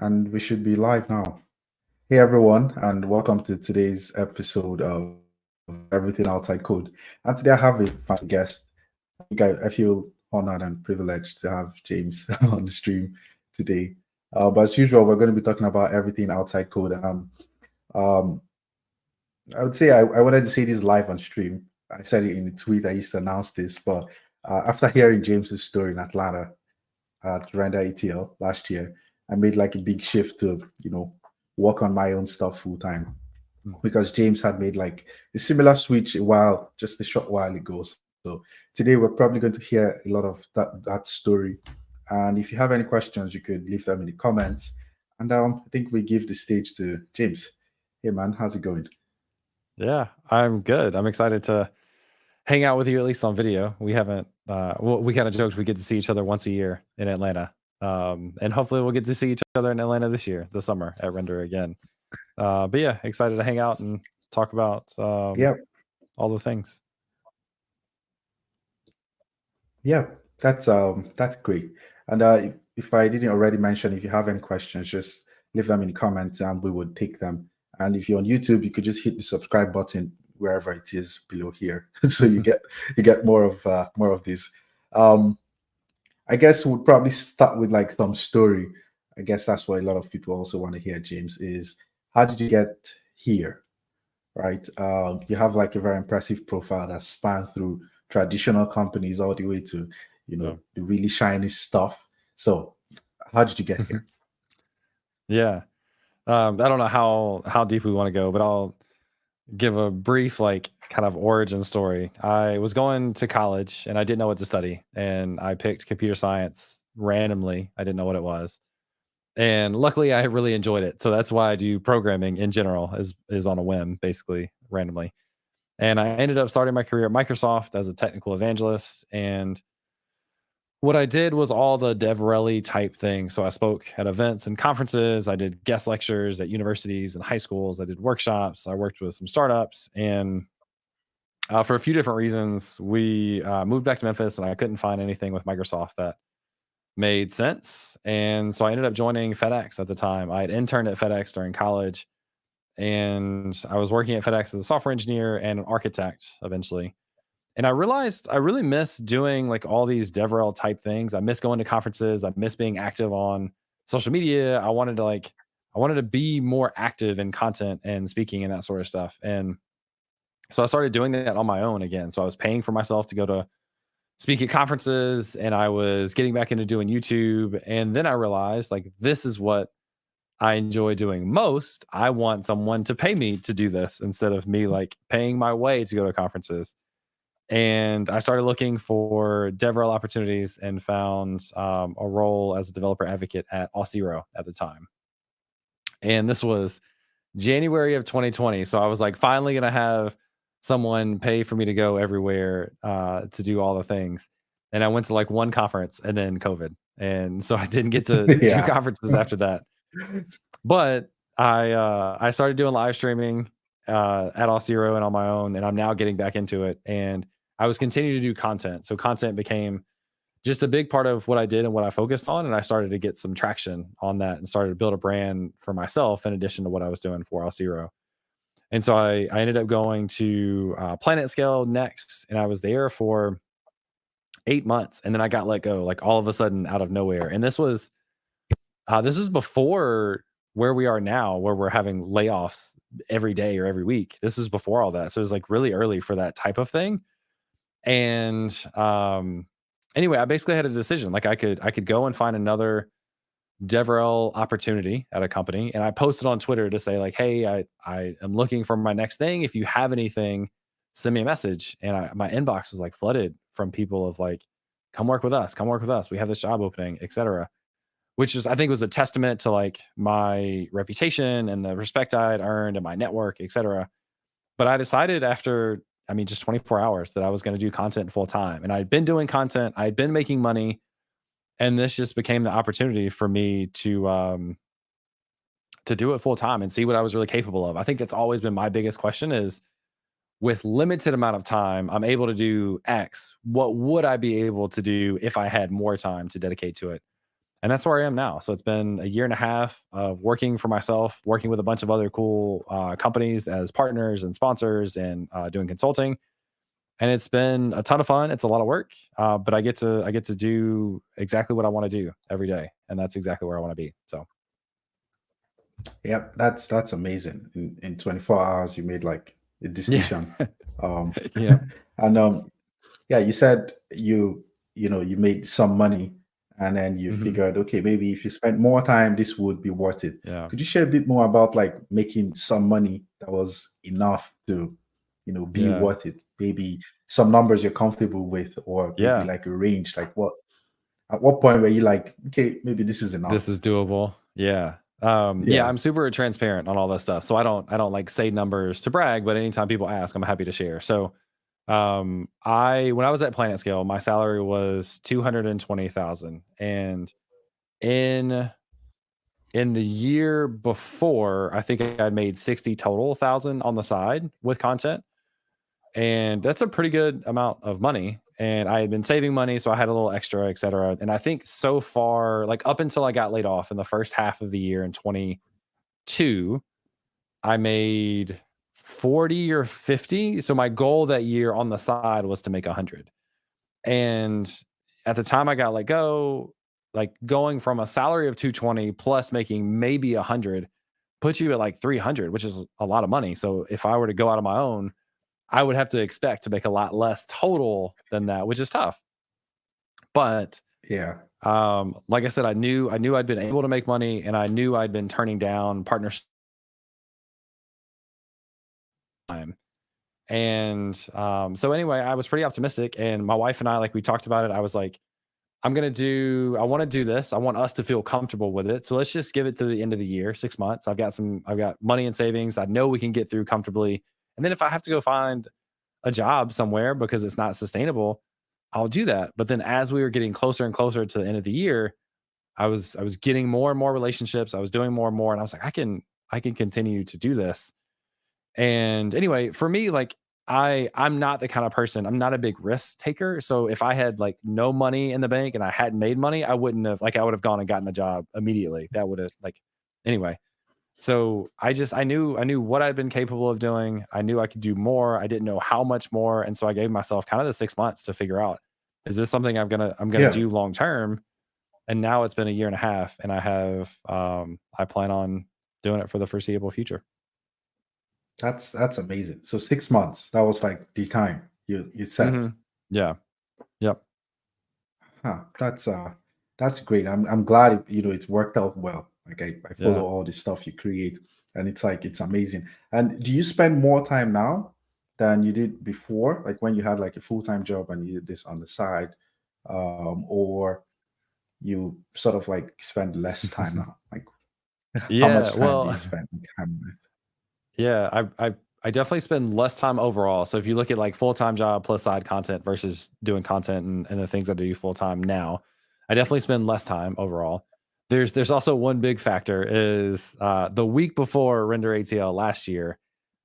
And we should be live now. Hey everyone, and welcome to today's episode of Everything Outside Code. And today I have a fancy guest. I feel honored and privileged to have James on the stream today. But as usual, we're going to be talking about everything outside code. Um, I would say I wanted to say this live on stream. I said it in a tweet. I used to announce this, but after hearing James's story in Atlanta, at Render ATL last year, I made like a big shift to, work on my own stuff full time Mm. because James had made like a similar switch just a short while ago. So today we're probably going to hear a lot of that story. And if you have any questions, you could leave them in the comments. And I think we give the stage to James. Hey man, how's it going? Yeah, I'm good. I'm excited to hang out with you at least on video. We haven't well, we kind of joked we get to see each other once a year in Atlanta. And hopefully we'll get to see each other in Atlanta this year, this summer at Render again. But yeah, excited to hang out and talk about Yeah, all the things. yeah, that's great. And if I didn't already mention, if you have any questions, just leave them in the comments and we would take them. And if you're on YouTube, you could just hit the subscribe button wherever it is below here, so you get more of this. Um, I guess we'll probably start with like some story. I guess that's what a lot of people also want to hear, James, is how did you get here? Right? You have like a very impressive profile that spanned through traditional companies all the way to, Yeah. the really shiny stuff. So, how did you get here? Yeah. I don't know how deep we want to go, but I'll give a brief like kind of origin story. I was going to college and I didn't know what to study, and I picked computer science randomly. I didn't know what it was. And luckily I really enjoyed it. So that's why I do programming in general is on a whim, basically randomly. And I ended up starting my career at Microsoft as a technical evangelist. And what I did was all the DevRel type things. So I spoke at events and conferences. I did guest lectures at universities and high schools. I did workshops. I worked with some startups. And for a few different reasons, we moved back to Memphis, and I couldn't find anything with Microsoft that made sense. And so I ended up joining FedEx at the time. I had interned at FedEx during college, and I was working at FedEx as a software engineer and an architect eventually. And I realized I really miss doing like all these DevRel type things. I miss going to conferences. I miss being active on social media. I wanted to be more active in content and speaking and that sort of stuff. And so I started doing that on my own again. So I was paying for myself to go to speak at conferences, and I was getting back into doing YouTube. And then I realized like this is what I enjoy doing most. I want someone to pay me to do this instead of me like paying my way to go to conferences. And I started looking for DevRel opportunities and found a role as a developer advocate at Auth0 at the time. And this was January of 2020. So I was like, finally going to have someone pay for me to go everywhere to do all the things. And I went to like one conference and then COVID. And so I didn't get to do Yeah. conferences after that. But I started doing live streaming at Auth0 and on my own, and I'm now getting back into it. And I was continuing to do content. So content became just a big part of what I did and what I focused on. And I started to get some traction on that and started to build a brand for myself in addition to what I was doing for Auth0. And so I ended up going to Planet Scale next, and I was there for 8 months, and then I got let go, like all of a sudden out of nowhere. And this was before where we are now, where we're having layoffs every day or every week. This is before all that, so it was like really early for that type of thing. And anyway, I basically had a decision. Like I could go and find another DevRel opportunity at a company, and I posted on Twitter to say like, "Hey, I am looking for my next thing. If you have anything, send me a message." And my inbox was like flooded from people of like, "Come work with us. Come work with us. We have this job opening, etc." Which is I think was a testament to like my reputation and the respect I had earned and my network, etc. But I decided after, I mean, just 24 hours that I was going to do content full time. And I'd been doing content, I'd been making money, and this just became the opportunity for me to do it full time and see what I was really capable of. I think that's always been my biggest question is with limited amount of time, I'm able to do X. What would I be able to do if I had more time to dedicate to it? And that's where I am now. So it's been a year and a half of working for myself, working with a bunch of other cool companies as partners and sponsors, and doing consulting. And it's been a ton of fun. It's a lot of work, but I get to do exactly what I want to do every day, and that's exactly where I want to be. So Yep, that's amazing. In 24 hours, you made like a yeah, decision. Um, yeah, and yeah, you said you made some money, and then you hmm figured, okay, maybe if you spent more time, this would be worth it. yeah, Could you share a bit more about like making some money that was enough to, be yeah, worth it? Maybe some numbers you're comfortable with, or maybe yeah. like a range. Like at what point were you like, okay, maybe this is This enough? is doable. Yeah. Yeah, Yeah. I'm super transparent on all this stuff. So I don't like say numbers to brag, but anytime people ask, I'm happy to share. So I when I was at Planet Scale, my salary was 220,000. And in in the year before, I think I'd made 60 total thousand on the side with content. And that's a pretty good amount of money. And I had been saving money, so I had a little extra, et cetera. And I think so far, like up until I got laid off in the first half of the year in 22, I made 40 or 50. So my goal that year on the side was to make 100. And at the time I got let go, like going from a salary of 220 plus making maybe 100 puts you at like 300, which is a lot of money. So if I were to go out on my own, I would have to expect to make a lot less total than that, which is tough. But Yeah. like I said, I knew I'd been able to make money, and I knew I'd been turning down partnership time. And so anyway, I was pretty optimistic, and my wife and I, like we talked about it. I was like, I want to do this. I want us to feel comfortable with it. So let's just give it to the end of the year, 6 months. I've got money and savings. I know we can get through comfortably. And then if I have to go find a job somewhere because it's not sustainable, I'll do that. But then as we were getting closer and closer to the end of the year, I was getting more and more relationships. I was doing more and more, and I was like, I can continue to do this. And anyway, for me, like I'm not the kind of person, I'm not a big risk taker. So if I had like no money in the bank and I hadn't made money, I would have gone and gotten a job immediately. That would have like anyway. So I knew what I'd been capable of doing. I knew I could do more. I didn't know how much more. And so I gave myself kind of the 6 months to figure out, is this something I'm gonna Yeah. do long term? And now it's been a year and a half, and I plan on doing it for the foreseeable future. That's amazing. So 6 months, that was like the time you set. hmm Yeah. Yep. Huh. That's great. I'm glad it's worked out well. Like I follow Yeah. all the stuff you create, and it's like it's amazing. And do you spend more time now than you did before? Like when you had like a full-time job and you did this on the side, or you sort of like spend less time now? Like how Yeah. much time do you Well, spend on camera? yeah. I definitely spend less time overall. So if you look at like full time job plus side content versus doing content and the things that I do full time now, I definitely spend less time overall. There's also one big factor is the week before Render ATL last year,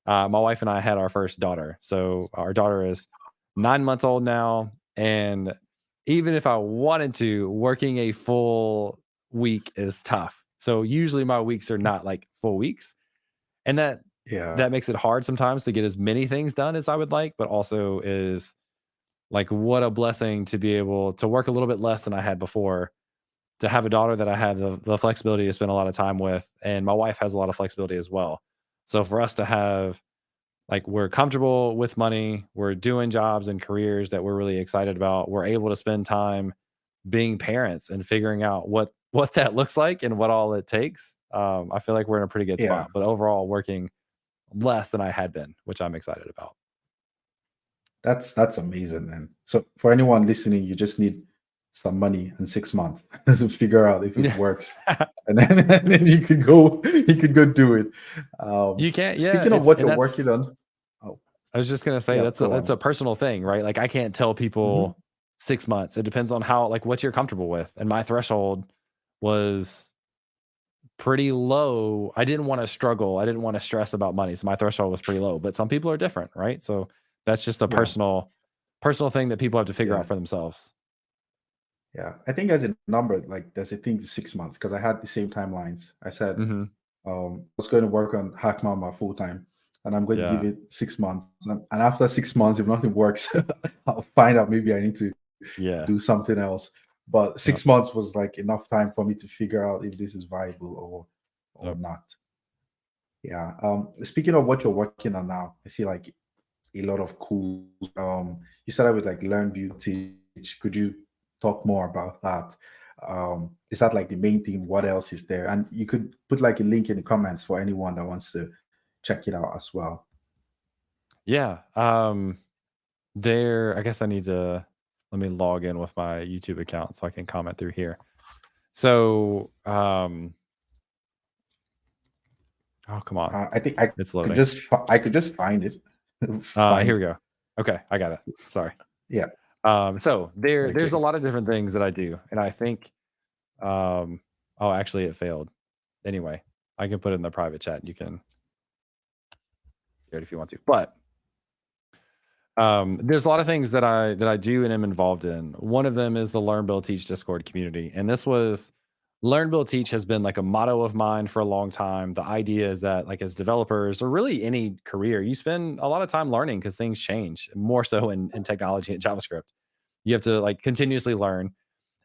my wife and I had our first daughter. So our daughter is 9 months old now, and even if I wanted to, working a full week is tough. So usually my weeks are not like full weeks, and Yeah. that makes it hard sometimes to get as many things done as I would like, but also is like what a blessing to be able to work a little bit less than I had before, to have a daughter that I have the flexibility to spend a lot of time with, and my wife has a lot of flexibility as well. So for us to have like we're comfortable with money, we're doing jobs and careers that we're really excited about, we're able to spend time being parents and figuring out what that looks like and what all it takes. I feel like we're in a pretty good Yeah. spot, but overall working less than I had been, which I'm excited about. That's amazing, man. So for anyone listening, you just need some money and 6 months to figure out if it Yeah. works, and then, and then you could go do it. You can't, yeah, Speaking of it's what and you're working that's on, oh I was just gonna say yeah, that's a go that's on. a personal thing, right? Like I can't tell Mhm. people 6 months. It depends on how like what you're comfortable with. And my threshold was pretty low. I didn't want to struggle. I didn't want to stress about money. So my threshold was pretty low. But some people are different, right? So that's just a Yeah, personal thing that people have to figure yeah. out for themselves. Yeah, I think there's a number, like there's a thing 6 months because I had the same timelines. I said Hmm. I was going to work on Hack Mama full time, and I'm going to give Yeah. it 6 months. And after 6 months, if nothing works, I'll find out maybe I need to Yeah. do something else. But Yep. 6 months was like enough time for me to figure out if this is viable or Yep. not. Yeah. Speaking of what you're working on now, I see like a lot of cool. You started with like learn, build, teach. Could you talk more about that? Is that like the main theme? What else is there? And you could put like a link in the comments for anyone that wants to check it out as well. Yeah. There, I guess I need to let me log in with my YouTube account so I can comment through here. So, oh, come on, I think I it's could loading. just I could just find it. Here find we go. Okay, I got it. Sorry. Yeah. So there's a Okay. lot of different things that I do, and I think, um, oh, actually, it failed. Anyway, I can put it in the private chat. You can do it if you want to, but there's a lot of things that I do and am involved in. One of them is the Learn, Build, Teach Discord community, and this was Learn, Build, Teach has been like a motto of mine for a long time. The idea is that, like, as developers or really any career, you spend a lot of time learning because things change more so in technology and JavaScript. You have to like continuously learn.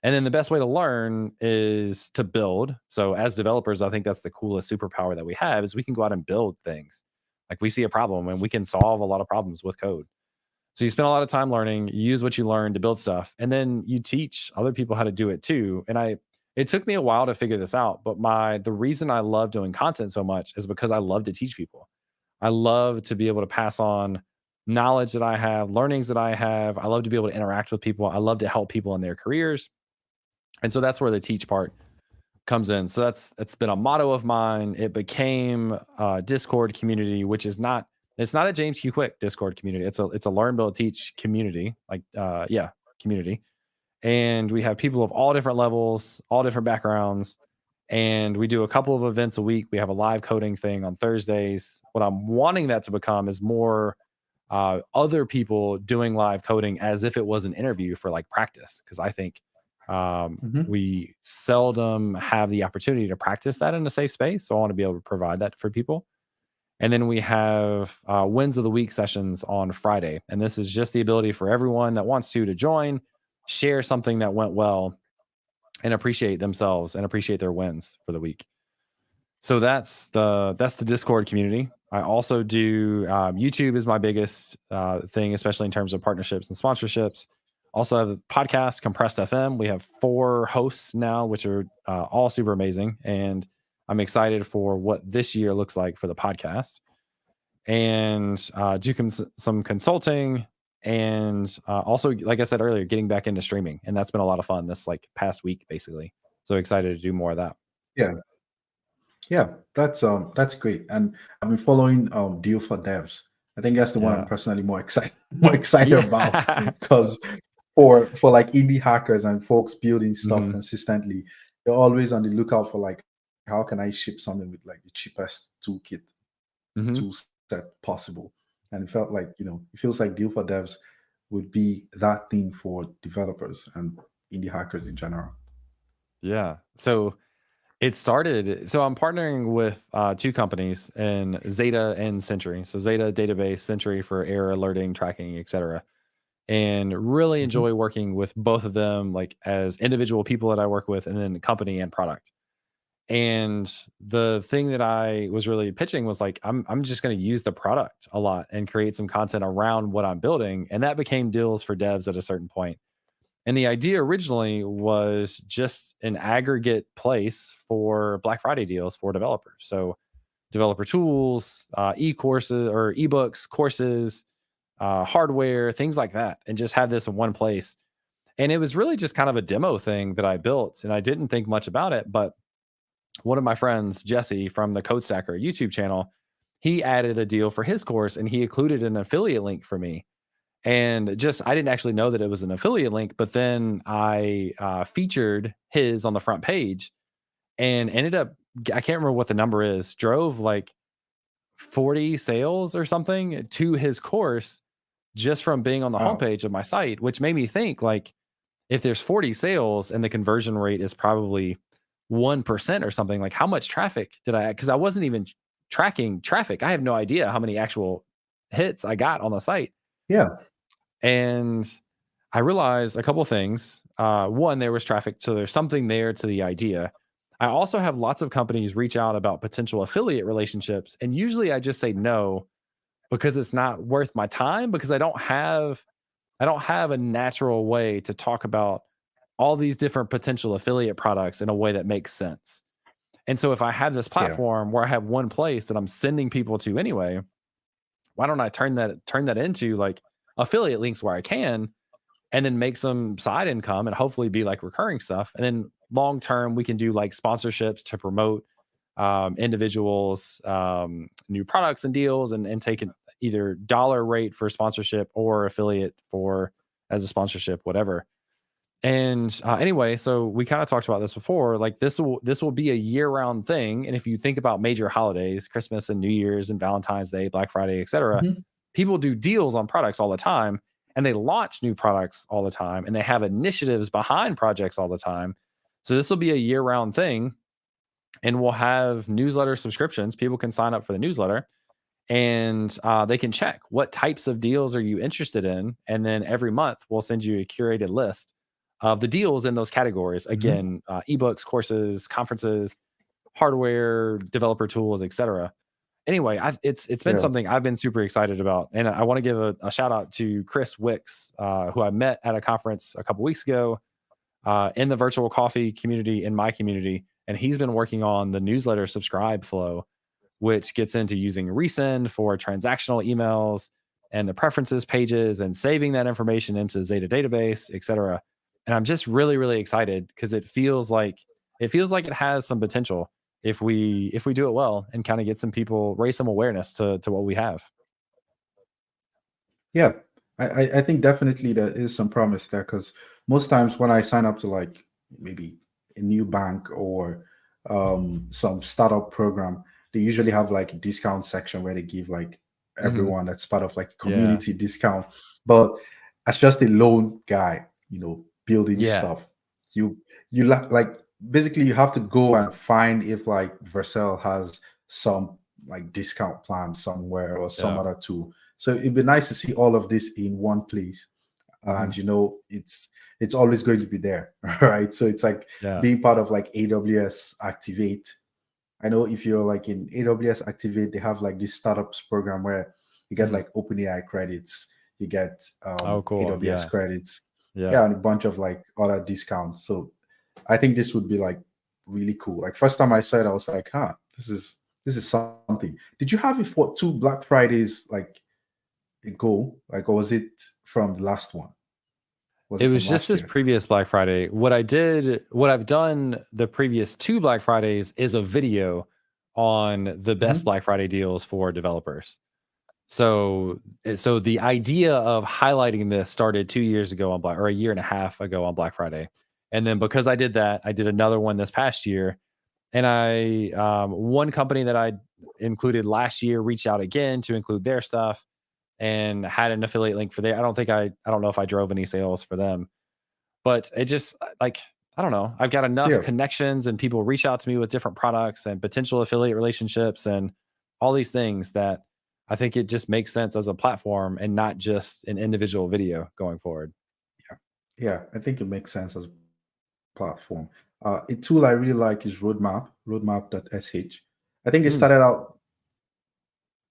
And then the best way to learn is to build. So as developers, I think that's the coolest superpower that we have is we can go out and build things. Like we see a problem and we can solve a lot of problems with code. So you spend a lot of time learning, you use what you learn to build stuff, and then you teach other people how to do it too. And it took me a while to figure this out, but the reason I love doing content so much is because I love to teach people. I love to be able to pass on knowledge that I have, learnings that I have. I love to be able to interact with people. I love to help people in their careers. And so that's where the teach part comes in. So it's been a motto of mine. It became a Discord community, which is not it's not a James Q Quick Discord community. It's a learn, build, teach community. Like yeah, community. And we have people of all different levels, all different backgrounds. And we do a couple of events a week. We have a live coding thing on Thursdays. What I'm wanting that to become is more other people doing live coding as if it was an interview for like practice. Cause I think Mhm. we seldom have the opportunity to practice that in a safe space. So I want to be able to provide that for people. And then we have wins of the week sessions on Friday. And this is just the ability for everyone that wants to join, share something that went well, and appreciate themselves and appreciate their wins for the week. So that's the Discord community. I also do YouTube is my biggest thing, especially in terms of partnerships and sponsorships. Also have the podcast Compressed FM. We have 4 hosts now, which are all super amazing, and I'm excited for what this year looks like for the podcast. And do some consulting, and also, like I said earlier, getting back into streaming, and that's been a lot of fun this like past week, basically. So excited to do more of that. Yeah. Yeah, that's great. And I've been following Deal for Devs. I think that's the one I'm Yeah, personally more excited more excited about yeah. because for like indie hackers and folks building stuff Hmm. consistently, they're always on the lookout for like how can I ship something with like the cheapest Hmm. tool set possible. And it felt like, it feels like Deal for Devs would be that thing for developers and indie hackers in general. Yeah. So I'm partnering with 2 companies in Zeta and Sentry. So Zeta database, Sentry for error alerting, tracking, etc. And really Mhm. enjoy working with both of them, like as individual people that I work with, and then company and product. And the thing that I was really pitching was like, I'm just going to use the product a lot and create some content around what I'm building, and that became deals for devs at a certain point. And the idea originally was just an aggregate place for Black Friday deals for developers. So developer tools, e-courses or ebooks, courses, hardware, things like that, and just have this in one place. And it was really just kind of a demo thing that I built, and I didn't think much about it. But one of my friends, Jesse from the Code Stacker YouTube channel, he added a deal for his course and he included an affiliate link for me. And just, I didn't actually know that it was an affiliate link, but then I featured his on the front page and ended up, I can't remember what the number is, drove like 40 sales or something to his course just from being on the Wow. homepage of my site, which made me think like, if there's 40 sales and the conversion rate is probably 1% or something, like how much traffic did I, because I wasn't even tracking traffic. I have no idea how many actual hits I got on the site. Yeah. And I realized a couple things. One, there was traffic, so there's something there to the idea. I also have lots of companies reach out about potential affiliate relationships, and usually I just say no because it's not worth my time because I don't have a natural way to talk about all these different potential affiliate products in a way that makes sense. And so if I have this Yeah. platform where I have one place that I'm sending people to anyway, why don't I turn that into like affiliate links where I can and then make some side income and hopefully be like recurring stuff. And then long term, we can do like sponsorships to promote individuals, new products and deals, and take an either dollar rate for sponsorship or affiliate for as a sponsorship, whatever. And anyway, so we kind of talked about this before. Like this will be a year round thing. And if you think about major holidays, Christmas and New Year's and Valentine's Day, Black Friday, etc., Mhm. people do deals on products all the time, and they launch new products all the time, and they have initiatives behind projects all the time. So this will be a year round thing, and we'll have newsletter subscriptions. People can sign up for the newsletter, and they can check what types of deals are you interested in, and then every month we'll send you a curated list of the deals in those categories. Mhm. Again, ebooks, courses, conferences, hardware, developer tools, etc. Anyway, it's been Yeah. something I've been super excited about, and I want to give a shout out to Chris Wicks, who I met at a conference a couple weeks ago in the virtual coffee community in my community, and he's been working on the newsletter subscribe flow, which gets into using resend for transactional emails and the preferences pages and saving that information into the Zeta database, et cetera. And I'm just really, really excited because it feels like it has some potential if we do it well and kind of get some people raise some awareness to what we have. Yeah. I think definitely there is some promise there because most times when I sign up to like maybe a new bank or some startup program, they usually have like a discount section where they give like Hmm. everyone that's part of like a Yeah. community discount. But as just a lone guy, building Yeah. stuff, you like basically you have to go and find if like Vercel has some like discount plan somewhere or some Yeah. other tool. So it'd be nice to see all of this in one place. Hmm. And it's always going to be there, right? So it's like Yeah. being part of like AWS Activate. I know if you're like in AWS Activate, they have like this startups program where you get Hmm. like OpenAI credits, you get Oh, cool. AWS Yeah. credits, Yeah. yeah, and a bunch of like other discounts. So I think this would be like really cool. Like first time I saw it, I was like, huh, this is something. Did you have it for 2 Black Fridays like ago? Like, or was it from the last one? Was It it from was just last this year? previous Black Friday. What I've done the previous two Black Fridays is a video on the best Hmm. Black Friday deals for developers. So the idea of highlighting this started 2 years ago on Black, or a year and a half ago on Black Friday. And then because I did that, I did another one this past year. And one company that I included last year reached out again to include their stuff and had an affiliate link for there. I don't know if I drove any sales for them, but it just like I don't know. I've got enough Yeah, connections and people reach out to me with different products and potential affiliate relationships and all these things that I think it just makes sense as a platform and not just an individual video going forward. yeah, yeah. I think it makes sense as a platform. A tool I really like is roadmap.sh. I think it Mm, started out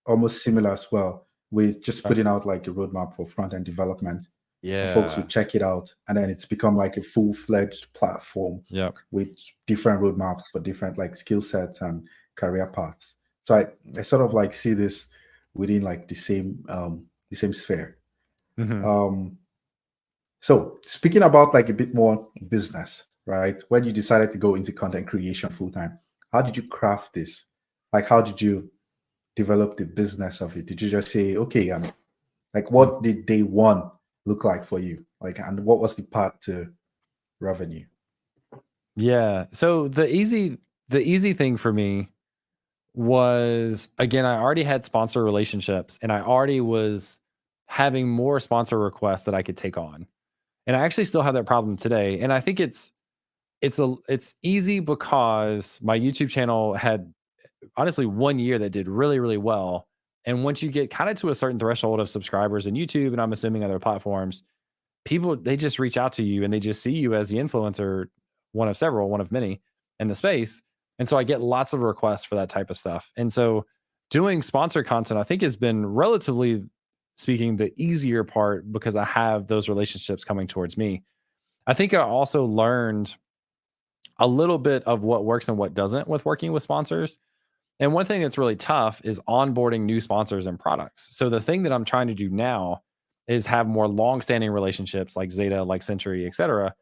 almost similar as well, with just okay. putting out like a roadmap for front end development. And folks Yeah. would check it out, and then it's become like a full-fledged platform Yep. with different roadmaps for different like skill sets and career paths. So I sort of like see this within like the same sphere. Hmm. Um, so speaking about like a bit more business, right? When you decided to go into content creation full time, how did you craft this? Like, how did you develop the business of it? Did you just say, okay, like what did day one look like for you? Like, and what was the path to revenue? Yeah. So the easy thing for me was again, I already had sponsor relationships and I already was having more sponsor requests that I could take on. And I actually still have that problem today. And I think it's easy because my YouTube channel had honestly 1 year that did really, really well. And once you get kind of to a certain threshold of subscribers in YouTube, and I'm assuming other platforms, people they just reach out to you and they just see you as the influencer, one of several, one of many in the space. And so I get lots of requests for that type of stuff. And so doing sponsor content, I think, has been relatively speaking the easier part because I have those relationships coming towards me. I think I also learned a little bit of what works and what doesn't with working with sponsors. And one thing that's really tough is onboarding new sponsors and products. So the thing that I'm trying to do now is have more long-standing relationships like Zeta, like Century, et cetera,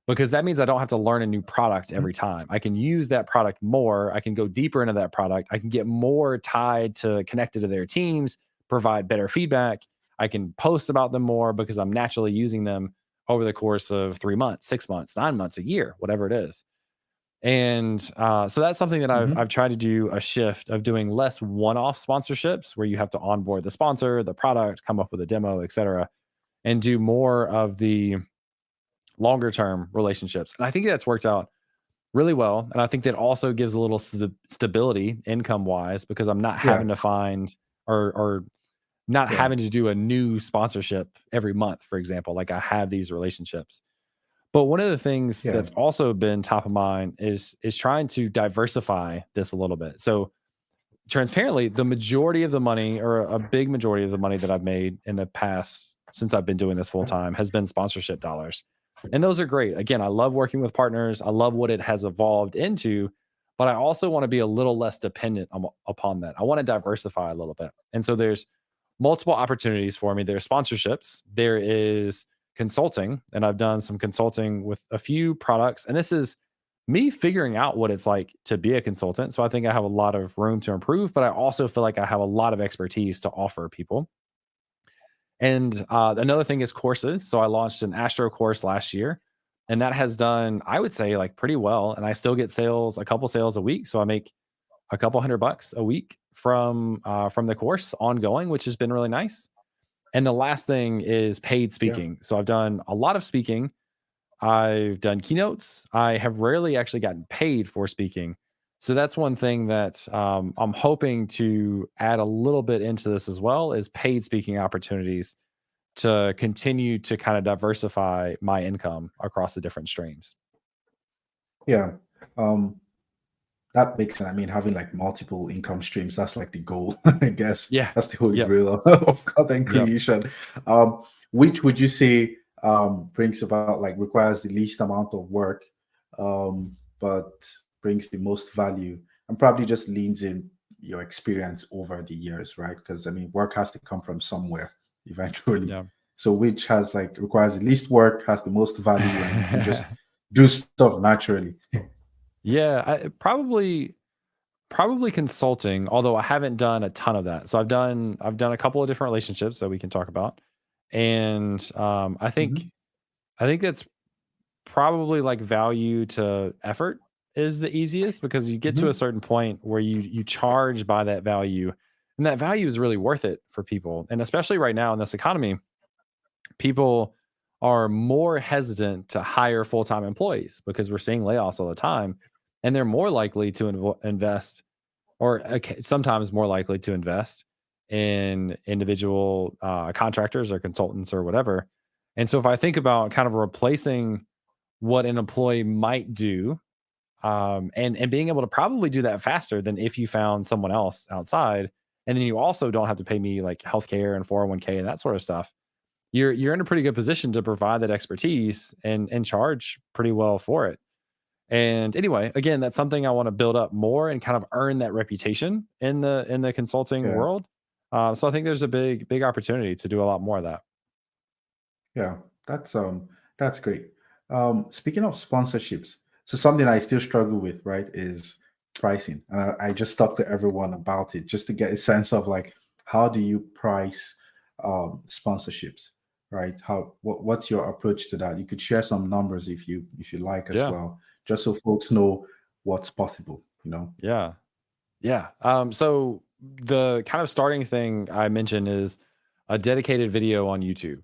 because that means I don't have to learn a new product Mhm. every time. I can use that product more. I can go deeper into that product. I can get more tied to connected to their teams, provide better feedback. I can post about them more because I'm naturally using them over the course of 3 months, 6 months, 9 months, a year, whatever it is. And so that's something that I've Mhm. tried to do a shift of doing less one-off sponsorships where you have to onboard the sponsor, the product, come up with a demo, et cetera, and do more of the longer term relationships. And I think that's worked out really well. And I think that also gives a little stability income wise because I'm not Yeah. having to find or not Yeah. having to do a new sponsorship every month, for example. Like I have these relationships. But one of the things Yeah. that's also been top of mind is trying to diversify this a little bit. So transparently, the majority of the money or a big majority of the money that I've made in the past since I've been doing this full time has been sponsorship dollars. And those are great. Again, I love working with partners. I love what it has evolved into, but I also want to be a little less dependent upon that. I want to diversify a little bit. And so there's multiple opportunities for me. There's sponsorships, there is consulting, and I've done some consulting with a few products. And this is me figuring out what it's like to be a consultant. So I think I have a lot of room to improve, but I also feel like I have a lot of expertise to offer people. And another thing is courses. So I launched an Astro course last year, and that has done, I would say, like pretty well. And I still get sales, a couple sales a week. So I make a couple $100 a week from the course ongoing, which has been really nice. And the last thing is paid Yeah. speaking. So I've done a lot of speaking. I've done keynotes. I have rarely actually gotten paid for speaking. So that's one thing that I'm hoping to add a little bit into this as well is paid speaking opportunities to continue to kind of diversify my income across the different streams. Yeah. Um, that makes sense. I mean, having like multiple income streams, that's like the goal, I guess. Yeah. That's the holy Yep. grail of content Yep. creation. Which would you say brings about like requires the least amount of work, but brings the most value and probably just leans in your experience over the years, right? Because I mean, work has to come from somewhere eventually. Yeah. So which has like requires the least work, has the most value, and you can just do stuff naturally. Yeah. Probably consulting, although I haven't done a ton of that. So I've done a couple of different relationships that we can talk about. And Mhm. I think that's probably like value to effort is the easiest because you get to a Mhm. certain point where you charge by that value, and that value is really worth it for people. And especially right now in this economy, people are more hesitant to hire full-time employees because we're seeing layoffs all the time, and they're more likely to invest or sometimes more likely to invest in individual contractors or consultants or whatever. And so if I think about kind of replacing what an employee might do, and being able to probably do that faster than if you found someone else outside, and then you also don't have to pay me like healthcare and 401k and that sort of stuff. You're in a pretty good position to provide that expertise and charge pretty well for it. And anyway, again, that's something I want to build up more and kind of earn that reputation in the consulting Yeah. world. So I think there's a big opportunity to do a lot more of that. Yeah, that's great. Speaking of sponsorships, so something I still struggle with, right, is pricing. And I just talk to everyone about it just to get a sense of like how do you price sponsorships, right? What's your approach to that? You could share some numbers if you like as Yeah, well, just so folks know what's possible, you know? yeah, yeah. So the kind of starting thing I mentioned is a dedicated video on YouTube.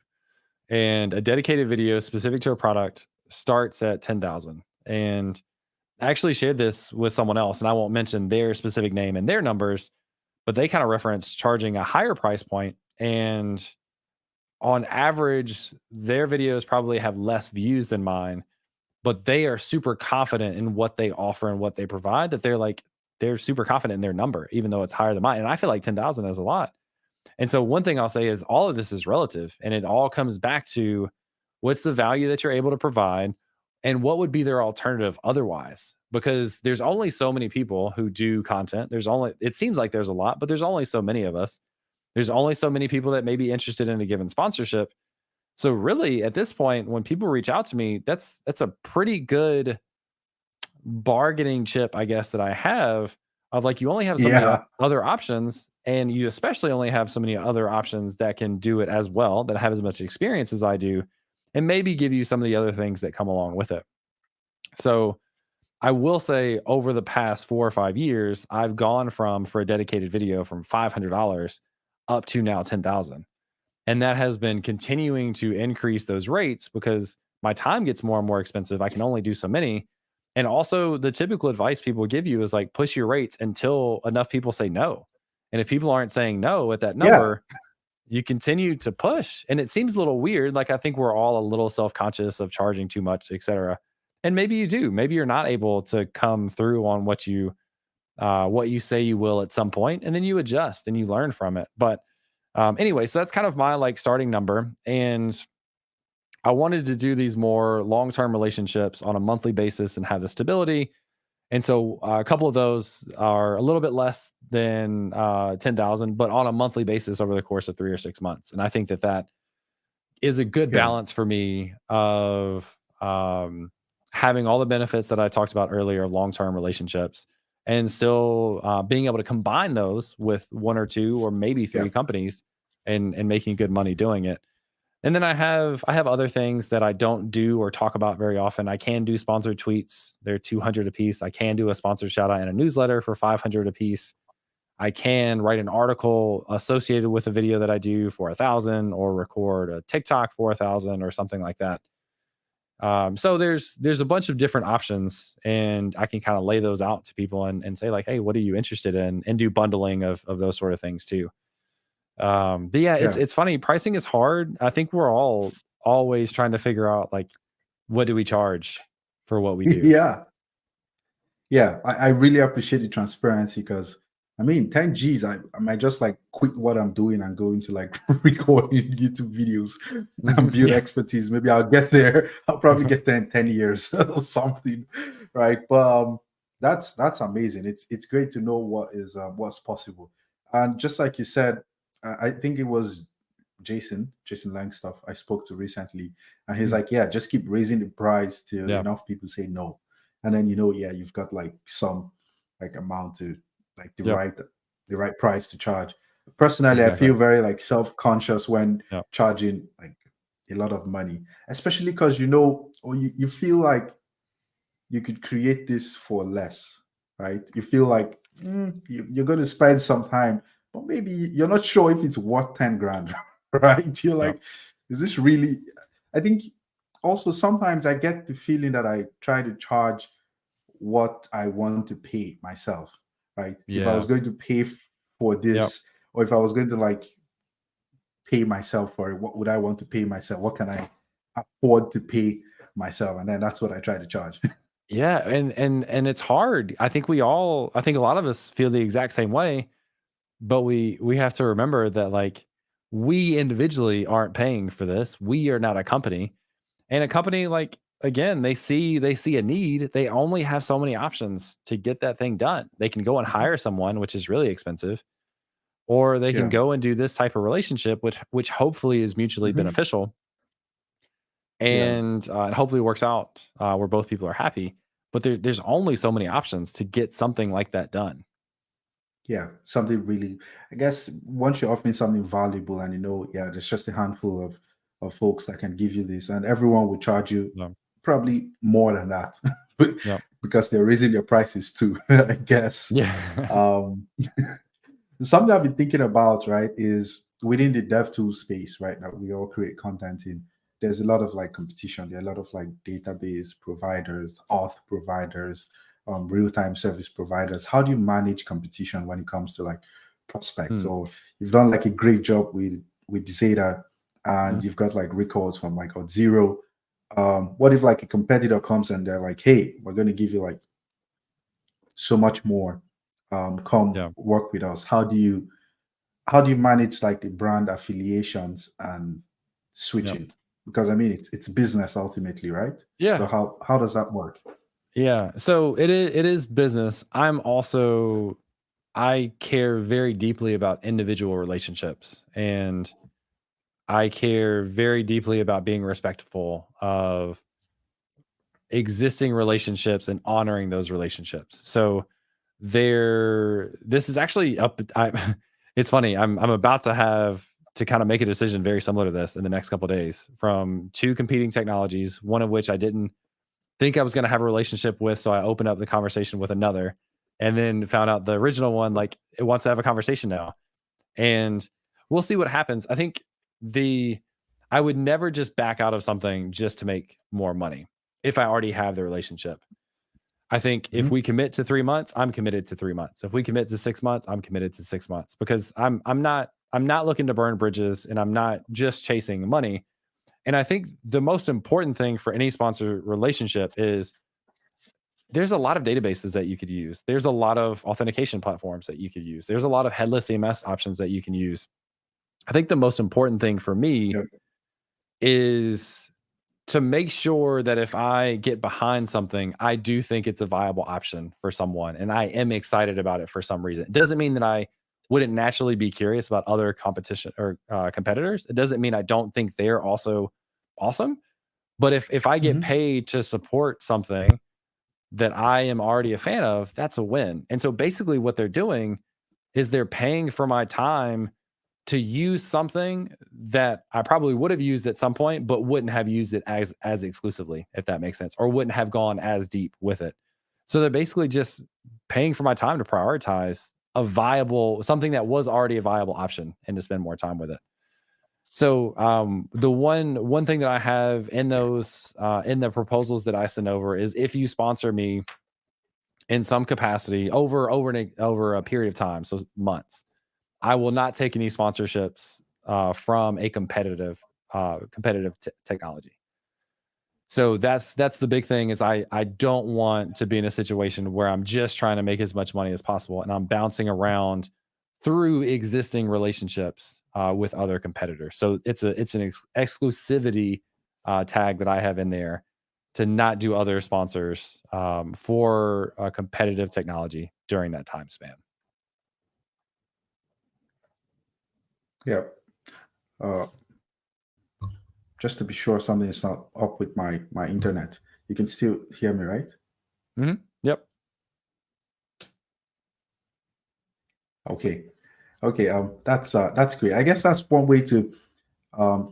and a dedicated video specific to a product starts at 10,000. And I actually shared this with someone else, and I won't mention their specific name and their numbers, but they kind of reference charging a higher price point. And on average, their videos probably have less views than mine, but they are super confident in what they offer and what they provide, that they're super confident in their number, even though it's higher than mine. And I feel like 10,000 is a lot. And so one thing I'll say is all of this is relative, and it all comes back to what's the value that you're able to provide and what would be their alternative otherwise. Because there's only so many people who do content. It seems like there's a lot, but there's only so many of us. There's only so many people that may be interested in a given sponsorship. So really at this point, when people reach out to me, that's a pretty good bargaining chip, I guess, that I have, of like, you only have so many Yeah, other options, and you especially only have so many other options that can do it as well, that have as much experience as I do, and maybe give you some of the other things that come along with it. So I will say over the past 4 or 5 years, I've gone from, for a dedicated video, from $500 up to now 10,000. And that has been continuing to increase those rates because my time gets more and more expensive. I can only do so many. And also, the typical advice people give you is like, push your rates until enough people say no. And if people aren't saying no at that yeah, number, you continue to push. And it seems a little weird. Like, I think we're all a little self conscious of charging too much, et cetera. And maybe you do. Maybe you're not able to come through on what you say you will at some point, and then you adjust and you learn from it. But anyway, so that's kind of my like starting number. And I wanted to do these more long term relationships on a monthly basis and have the stability. And so a couple of those are a little bit less than 10,000, but on a monthly basis over the course of 3 or 6 months. And I think that that is a good yeah, balance for me of having all the benefits that I talked about earlier of long term relationships, and still being able to combine those with one or two or maybe yeah, three companies, and making good money doing it. And then I have other things that I don't do or talk about very often. I can do sponsored tweets. They're 200 a piece. I can do a sponsored shout out in a newsletter for 500 a piece. I can write an article associated with a video that I do for 1,000, or record a TikTok for 1,000 or something like that. So there's a bunch of different options, and I can kind of lay those out to people and say like, hey, what are you interested in, and do bundling of those sort of things too. But yeah, it's yeah, it's funny. Pricing is hard. I think we're all always trying to figure out like, what do we charge for what we do? yeah. Yeah, I really appreciate the transparency because I mean 10 G's, I might just like quit what I'm doing and go into like recording YouTube videos and build Yeah. expertise. Maybe I'll get there. I'll probably get there in 10 years or something. Right. But that's amazing. It's great to know what's possible. And just like you said, I think it was Jason Langstuff I spoke to recently, and he's Mm. like, yeah, just keep raising the price till Yeah. enough people say no, and then yeah, you've got like some like amount to like Yep. the right price to charge. Personally, I Exactly. feel very like self-conscious when Yep. charging like a lot of money, especially because or you feel like you could create this for less, right? You feel like you're going to spend some time, but maybe you're not sure if it's worth 10 grand, right? You're Yep. like, is this really? I think also sometimes I get the feeling that I try to charge what I want to pay myself, right? If I was Yeah. going to pay for Yep. this, or if I was going to like pay myself for it, what would I want to pay myself? What can I afford to pay myself? And then that's what I try to charge. Yeah. And it's hard. I think a lot of us feel the exact same way, but we have to remember that like, we individually aren't paying for this. We are not a company. And a company, like, again, they see a need. They only have so many options to get that thing done. They can go and Mhm. hire someone, which is really expensive, or they can Yeah. go and do this type of relationship, which hopefully is mutually Mhm. beneficial, Yeah. and hopefully works out where both people are happy. But there's only so many options to get something like that done. Yeah. Something really, I guess once you're offering something valuable and yeah, there's just a handful of folks that can give you this, and everyone will charge you Yeah. probably more than that. But Yeah. because they're raising their prices too, I guess. Yeah. Um something I've been thinking about, right, is within the dev tool space, right, that we all create content in. there's a lot of like competition. There are a lot of like database providers, auth providers, real-time service providers. How do you manage competition when it comes to like prospects? Hmm. Or you've done like a great job with Zeta, Mhm. and you've got like records from like Zero. What if like a competitor comes and they're like, hey, we're going to give you like so much more, come Yeah. work with us? How do you manage like the brand affiliations and Yeah. switching? Because I mean it's business ultimately, right? So Yeah. how does that work? Yeah. So it is business. I care very deeply about individual relationships, and I care very deeply about being respectful of existing relationships and honoring those relationships. So this is actually up I it's funny. I'm about to have to kind of make a decision very similar to this in the next couple of days from two competing technologies, one of which I didn't think I was going to have a relationship with, so I opened up the conversation with another, and then found out the original one like it wants to have a conversation now, and we'll see what happens. I think the I would never just back out of something just to make more money if I already have the relationship. I think if Mhm. we commit to 3 months, I'm committed to 3 months. If we commit to 6 months, I'm committed to 6 months because I'm not looking to burn bridges, and I'm not just chasing money. And I think the most important thing for any sponsor relationship is there's a lot of databases that you could use. There's a lot of authentication platforms that you could use. There's a lot of headless CMS options that you can use. I think the most important thing for me Yeah. is to make sure that if I get behind something, I do think it's a viable option for someone and I am excited about it for some reason. It doesn't mean that I wouldn't naturally be curious about other competition or competitors. It doesn't mean I don't think they're also awesome. But if I get Mhm. paid to support something that I am already a fan of, that's a win. And so basically what they're doing is they're paying for my time to use something that I probably would have used at some point, but wouldn't have used it as exclusively, if that makes sense, or wouldn't have gone as deep with it. So they're basically just paying for my time to prioritize a viable something that was already a viable option and to spend more time with it. So the one thing that I have in those in the proposals that I send over is if you sponsor me in some capacity over a period of time, so months, I will not take any sponsorships from a competitive technology. So that's the big thing is I don't want to be in a situation where I'm just trying to make as much money as possible and I'm bouncing around through existing relationships with other competitors. So it's an exclusivity tag that I have in there to not do other sponsors for competitive technology during that time span. Yeah. Uh, just to be sure something is not up with my internet. You can still hear me, right? Yep. Okay. Okay. That's great. I guess that's one way to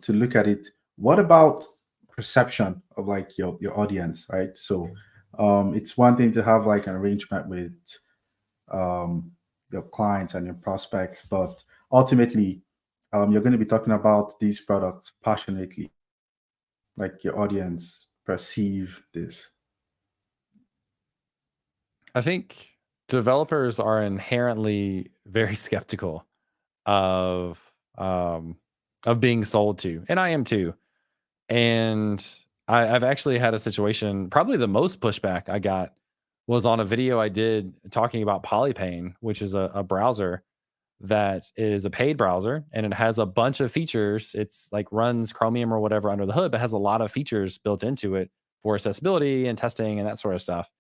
look at it. What about perception of like your audience, right? So it's one thing to have like an arrangement with um your clients and your prospects, but ultimately you're going to be talking about these products passionately, like your audience perceive this. I think developers are inherently very skeptical of um, of being sold to, and I am too. And I've actually had a situation. Probably the most pushback I got was on a video I did talking about Polypane, which is a browser that is a paid browser, and it has a bunch of features. It's like runs Chromium or whatever under the hood, but has a lot of features built into it for accessibility and testing and that sort of stuff.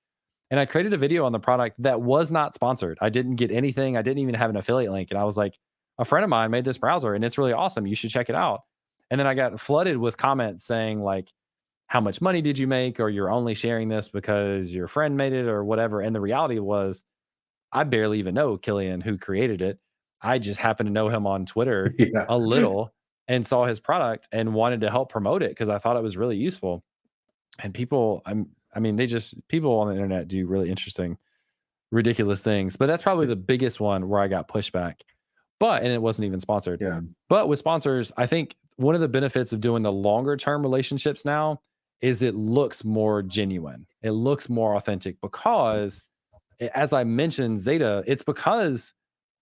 And I created a video on the product that was not sponsored. I didn't get anything. I didn't even have an affiliate link. And I was like, a friend of mine made this browser and it's really awesome. You should check it out. And then I got flooded with comments saying, like, how much money did you make? Or you're only sharing this because your friend made it or whatever. And the reality was, I barely even know Killian who created it. I just happened to know him on Twitter Yeah. a little and saw his product and wanted to help promote it because I thought it was really useful. And I mean, people on the internet do really interesting, ridiculous things. But that's probably the biggest one where I got pushback. and it wasn't even sponsored. Yeah. But with sponsors, I think one of the benefits of doing the longer term relationships now is it looks more genuine. It looks more authentic because as I mentioned Zeta, it's because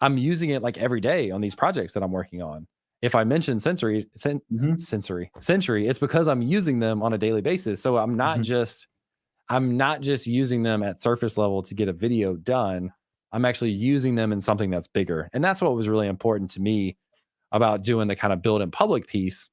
I'm using it like every day on these projects that I'm working on. If I mention Hmm. Sensory, it's because I'm using them on a daily basis. So Hmm. I'm not just using them at surface level to get a video done. I'm actually using them in something that's bigger. And that's what was really important to me about doing the kind of build in public piece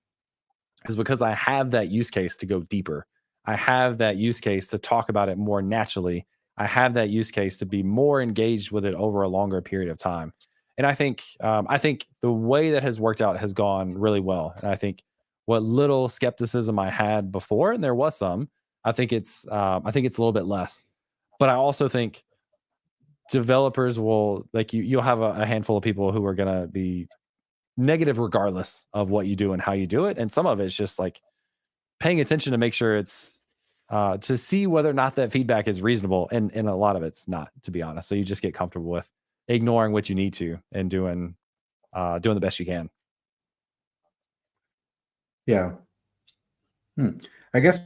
is because I have that use case to go deeper. I have that use case to talk about it more naturally. I have that use case to be more engaged with it over a longer period of time. And I think the way that has worked out has gone really well. And I think what little skepticism I had before, and there was some, I think it's a little bit less. But I also think developers will like you'll have a handful of people who are gonna be negative regardless of what you do and how you do it. And some of it's just like paying attention to make sure it's to see whether or not that feedback is reasonable. And a lot of it's not, to be honest. So you just get comfortable with ignoring what you need to and doing the best you can. Yeah. Hmm. I guess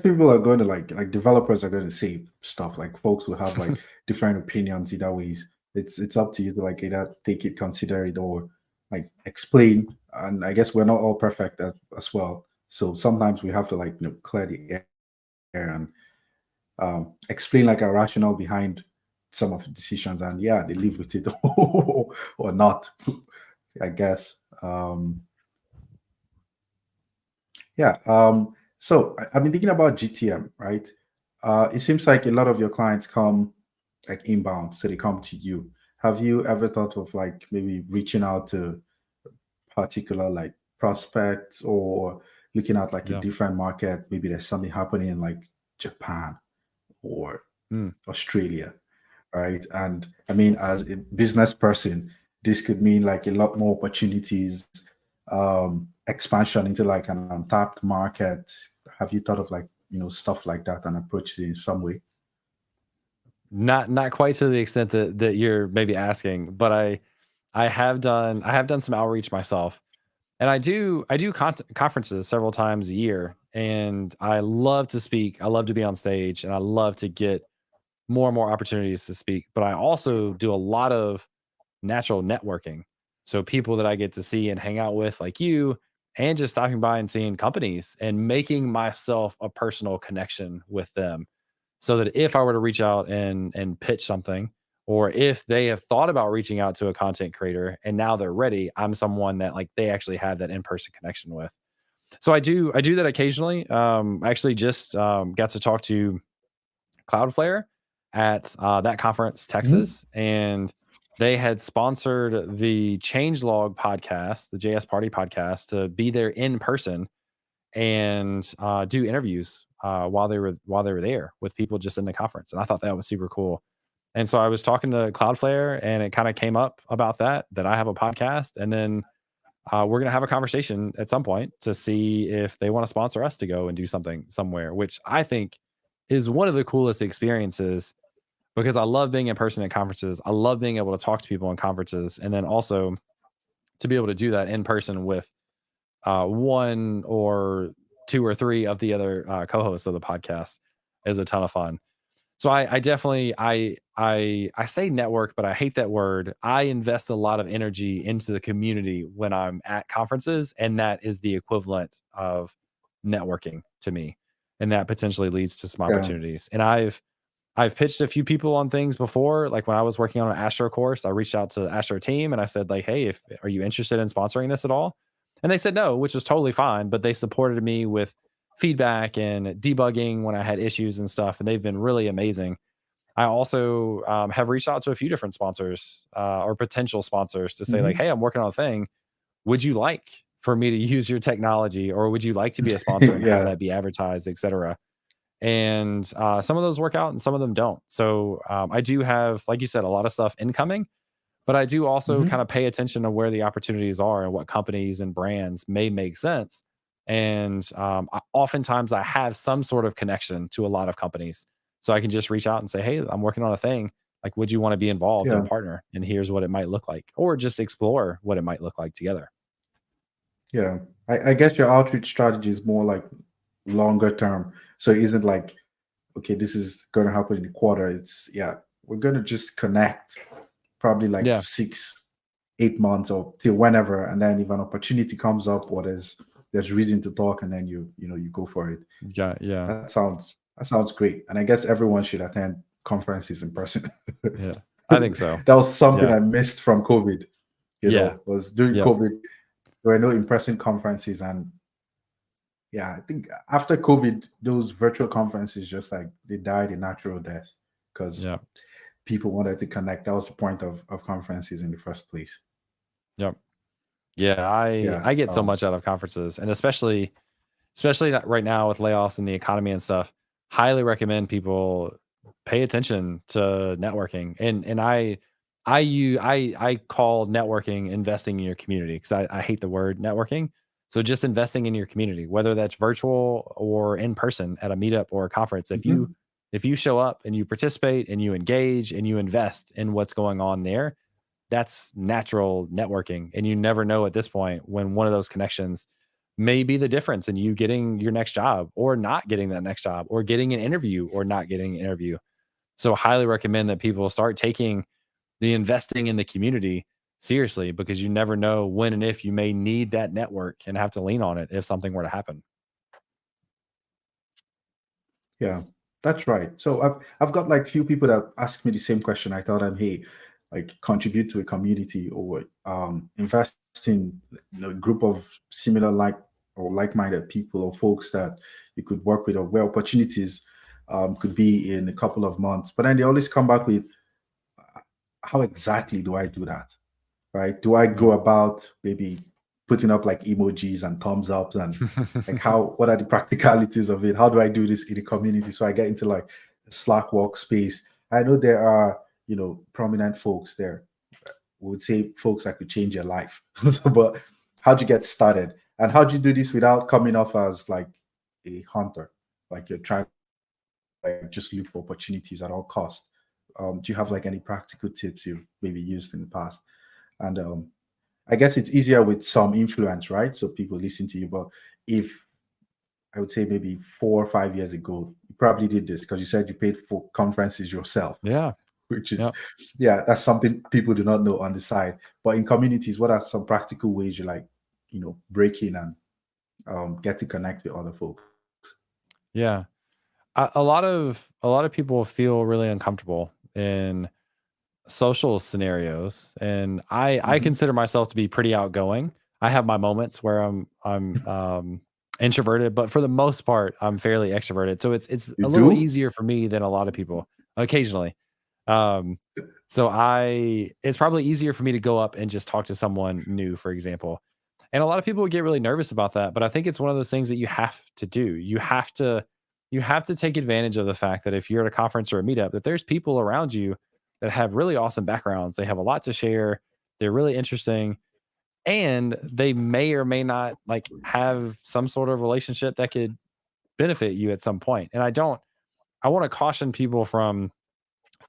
people are going to like developers are going to say stuff like folks will have like different opinions either ways. It's up to you to like either take it, consider it, or like explain. And I guess we're not all perfect as well. So sometimes we have to like clear the air and explain like a rationale behind some of the decisions. And yeah, they live with it or not. I guess. Yeah. So I've been thinking about GTM, right? It seems like a lot of your clients come like inbound, so they come to you. Have you ever thought of like maybe reaching out to particular like prospects or looking at like a Yeah. different market? Maybe there's something happening in like Japan or Mm. Australia, right? And I mean, as a business person, this could mean like a lot more opportunities, expansion into like an untapped market. Have you thought of like, stuff like that and approached it in some way? Not quite to the extent that you're maybe asking, but I have done some outreach myself. And I do conferences several times a year, and I love to speak. I love to be on stage, and I love to get more and more opportunities to speak. But I also do a lot of natural networking. So people that I get to see and hang out with, like you, and just stopping by and seeing companies and making myself a personal connection with them. So that if I were to reach out and pitch something, or if they have thought about reaching out to a content creator and now they're ready, I'm someone that like they actually have that in-person connection with. So I do that occasionally. I actually just got to talk to Cloudflare at that conference, Mhm. Texas, and they had sponsored the Changelog podcast, the JS Party podcast, to be there in person and do interviews while they were there with people just in the conference, and I thought that was super cool. And so I was talking to Cloudflare, and it kind of came up about that I have a podcast, and then we're gonna have a conversation at some point to see if they want to sponsor us to go and do something somewhere, which I think is one of the coolest experiences because I love being in person at conferences. I love being able to talk to people in conferences, and then also to be able to do that in person with one or two or three of the other co-hosts of the podcast is a ton of fun. So I definitely I say network, but I hate that word. I invest a lot of energy into the community when I'm at conferences, and that is the equivalent of networking to me. And that potentially leads to some Yeah. opportunities. And I've pitched a few people on things before. Like when I was working on an Astro course, I reached out to the Astro team and I said, like, hey, if are you interested in sponsoring this at all? And they said no, which was totally fine. But they supported me with feedback and debugging when I had issues and stuff. And they've been really amazing. I also have reached out to a few different sponsors or potential sponsors to say, like, Hmm. hey, I'm working on a thing. Would you like for me to use your technology, or would you like to be a sponsor and have Yeah. that be advertised, et cetera? And some of those work out and some of them don't. So I do have, like you said, a lot of stuff incoming, but I do also Hmm. kind of pay attention to where the opportunities are and what companies and brands may make sense. And oftentimes I have some sort of connection to a lot of companies. So I can just reach out and say, hey, I'm working on a thing. Like, would you want to be involved Yeah. and partner? And here's what it might look like, or just explore what it might look like together. Yeah. I guess your outreach strategy is more like longer term. So it isn't like, okay, this is going to happen in a quarter. It's, yeah, we're going to just connect probably like Yeah. 6, 8 months or till whenever. And then if an opportunity comes up or there's reason to talk, and then you go for it. Yeah. Yeah. That sounds great. And I guess everyone should attend conferences in person. Yeah. I think so. That was something Yeah. I missed from COVID, Yeah. was during Yep. COVID, there were no in-person conferences. And yeah, I think after COVID, those virtual conferences just like they died a natural death because Yeah. people wanted to connect. That was the point of conferences in the first place. Yep. Yeah. I Yeah. I get so much out of conferences, and especially not right now with layoffs and the economy and stuff. Highly recommend people pay attention to networking. And I call networking investing in your community, because I hate the word networking. So just investing in your community, whether that's virtual or in person at a meetup or a conference. Mhm. If you show up and you participate and you engage and you invest in what's going on there, that's natural networking. And you never know at this point when one of those connections may be the difference in you getting your next job or not getting that next job, or getting an interview or not getting an interview. So highly recommend that people start taking the investing in the community seriously, because you never know when and if you may need that network and have to lean on it if something were to happen. Yeah, that's right. So I've got like few people that ask me the same question. I tell them, hey, like contribute to a community or invest in a group of similar or like-minded people or folks that you could work with, or where opportunities could be in a couple of months. But then they always come back with, how exactly do I do that? Right? Do I Yeah. go about maybe putting up like emojis and thumbs ups, and like what are the practicalities of it? How do I do this in the community? So I get into like a Slack workspace. I know there are, prominent folks there. We would say folks that could change your life. But how'd you get started? And how'd you do this without coming off as like a hunter? Like you're trying to like just look for opportunities at all costs. Do you have like any practical tips you've maybe used in the past? And I guess it's easier with some influence, right? So people listen to you. But if I would say maybe 4 or 5 years ago, you probably did this because you said you paid for conferences yourself, Yeah. which is, Yep. yeah, that's something people do not know on the side. But in communities, what are some practical ways you like, break in and get to connect with other folks? Yeah. A lot of people feel really uncomfortable in social scenarios, and I Hmm. consider myself to be pretty outgoing. I have my moments where I'm introverted, but for the most part I'm fairly extroverted. So it's You a little do? easier for me than a lot of people occasionally. Um so I it's probably easier for me to go up and just talk to someone new, for example. And a lot of people would get really nervous about that, but I think it's one of those things that you have to do. You have to take advantage of the fact that if you're at a conference or a meetup, that there's people around you that have really awesome backgrounds. They have a lot to share. They're really interesting, and they may or may not like have some sort of relationship that could benefit you at some point. And I want to caution people from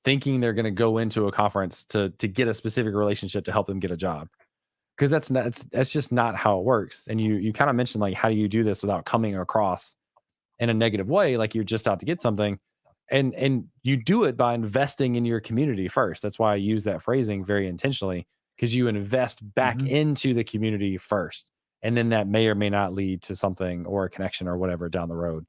thinking they're going to go into a conference to get a specific relationship to help them get a job, because that's just not how it works. And you kind of mentioned, like, how do you do this without coming across in a negative way, like you're just out to get something. And you do it by investing in your community first. That's why I use that phrasing very intentionally, because you invest back Hmm. into the community first, and then that may or may not lead to something or a connection or whatever down the road.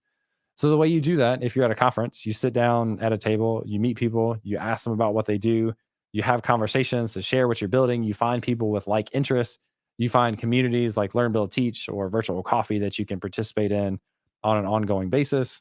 So the way you do that, if you're at a conference, you sit down at a table, you meet people, you ask them about what they do, you have conversations to share what you're building, you find people with like interests, you find communities like Learn, Build, Teach or Virtual Coffee that you can participate in on an ongoing basis,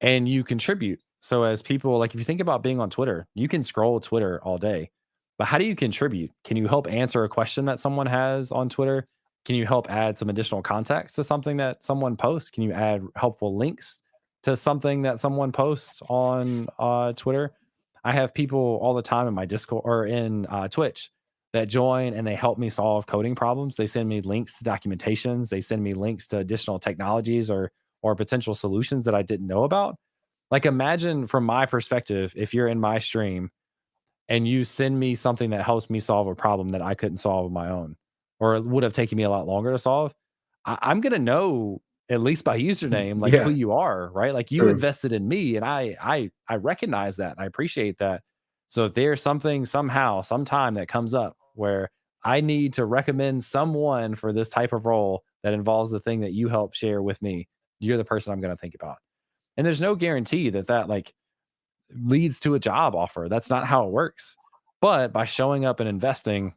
and you contribute. So as people, like, if you think about being on Twitter, you can scroll Twitter all day. But how do you contribute? Can you help answer a question that someone has on Twitter? Can you help add some additional context to something that someone posts? Can you add helpful links to something that someone posts on Twitter? I have people all the time in my Discord or in Twitch that join and they help me solve coding problems. They send me links to documentations. They send me links to additional technologies or potential solutions that I didn't know about. Like, imagine from my perspective, if you're in my stream and you send me something that helps me solve a problem that I couldn't solve on my own, or it would have taken me a lot longer to solve, I'm gonna know at least by username like who Yeah, you are, right? Like you true. invested in me, and I recognize that. And I appreciate that. So if there's something somehow, sometime that comes up where I need to recommend someone for this type of role that involves the thing that you help share with me, you're the person I'm gonna think about. And there's no guarantee that like leads to a job offer. That's not how it works. But by showing up and investing,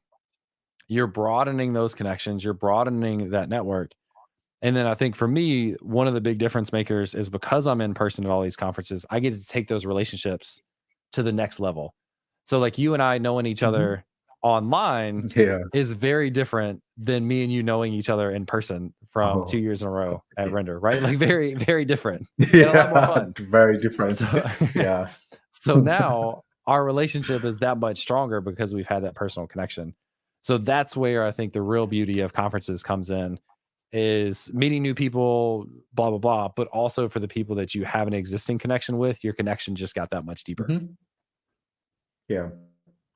you're broadening those connections, you're broadening that network. And then I think for me, one of the big difference makers is because I'm in person at all these conferences, I get to take those relationships to the next level. So, like you and I knowing each Mhm. other online Yeah. is very different than me and you knowing each other in person from Oh, 2 years in a row at okay. Render, right? Like very, very different and a lot more Yeah, fun. very different. So, Yeah. so now our relationship is that much stronger because we've had that personal connection. So that's where I think the real beauty of conferences comes in is meeting new people, blah, blah, blah. But also for the people that you have an existing connection with, your connection just got that much deeper. Mhm. Yeah,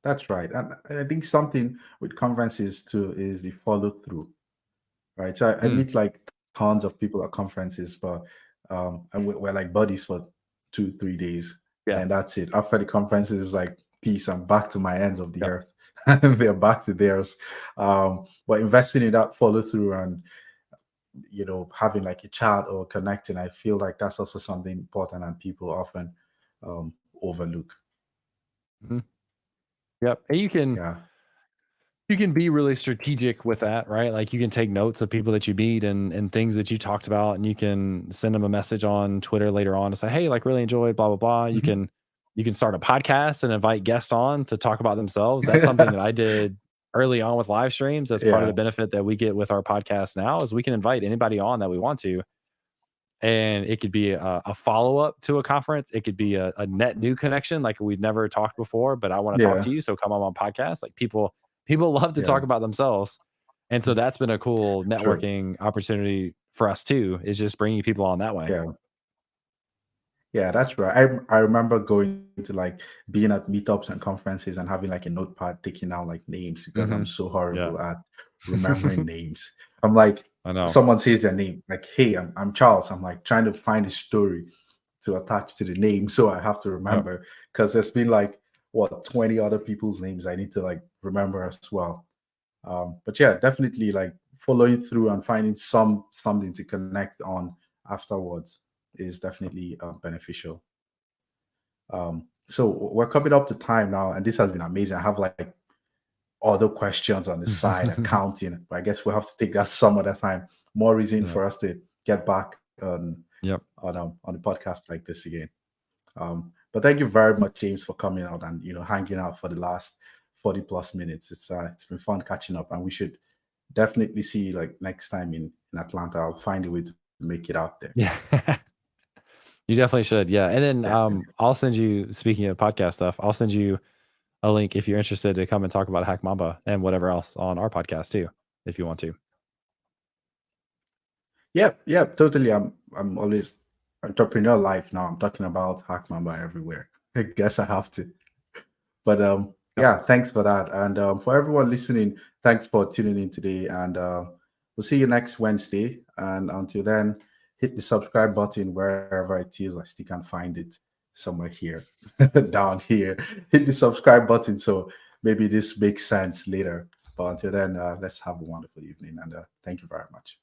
that's right. And I think something with conferences too is the follow through, right? So I Mm, meet like tons of people at conferences, but and we're like buddies for 2, 3 days, yeah. and that's it. After the conferences, it's like peace. I'm back to my ends of the Yep. earth, and they're back to theirs. But investing in that follow through and having like a chat or connecting, I feel like that's also something important and people often overlook. Mhm. Yep. And Yeah. you can be really strategic with that, right? Like you can take notes of people that you meet and things that you talked about, and you can send them a message on Twitter later on to say, "Hey, like really enjoyed blah blah blah." Mhm. You can start a podcast and invite guests on to talk about themselves. That's something that I did early on with live streams. That's part of Yeah, the benefit that we get with our podcast now is we can invite anybody on that we want to, and it could be a follow up to a conference. It could be a net new connection, like we've never talked before, but I want to talk yeah, to you, so come on my podcast. Like people love to yeah. talk about themselves, and so that's been a cool True. networking opportunity for us too. Is just bringing people on that way. Yeah. Yeah, that's right. I remember going to like being at meetups and conferences and having like a notepad taking out like names because I'm Hmm. so Yeah, horrible at remembering names. I'm like, I know. someone says their name, like, hey, I'm Charles. I'm like trying to find a story to attach to the name. So I have to Yep. remember because there's been like what 20 other people's names I need to like remember as well. But yeah, definitely like following through and finding something to connect on afterwards is definitely beneficial. So we're coming up to time now, and this has been amazing. I have like other questions on the side, accounting, but I guess we'll have to take that some other time. More reason Yep. for us to get back Yep. on the podcast like this again. But thank you very much, James, for coming out and hanging out for the last 40 plus minutes. It's been fun catching up, and we should definitely see you like next time in Atlanta. I'll find a way to make it out there. Yeah. You definitely should. Yeah. And then Definitely. I'll send you, speaking of podcast stuff, I'll send you a link if you're interested to come and talk about Hack Mamba and whatever else on our podcast too, if you want to. Yep, yep, totally. I'm always entrepreneur life now. I'm talking about Hack Mamba everywhere. I guess I have to. But Yep. yeah, thanks for that. And for everyone listening, thanks for tuning in today. And we'll see you next Wednesday. And until then, hit the subscribe button wherever it is. I still can't find it somewhere here, down here. Hit the subscribe button so maybe this makes sense later. But until then, let's have a wonderful evening. And thank you very much.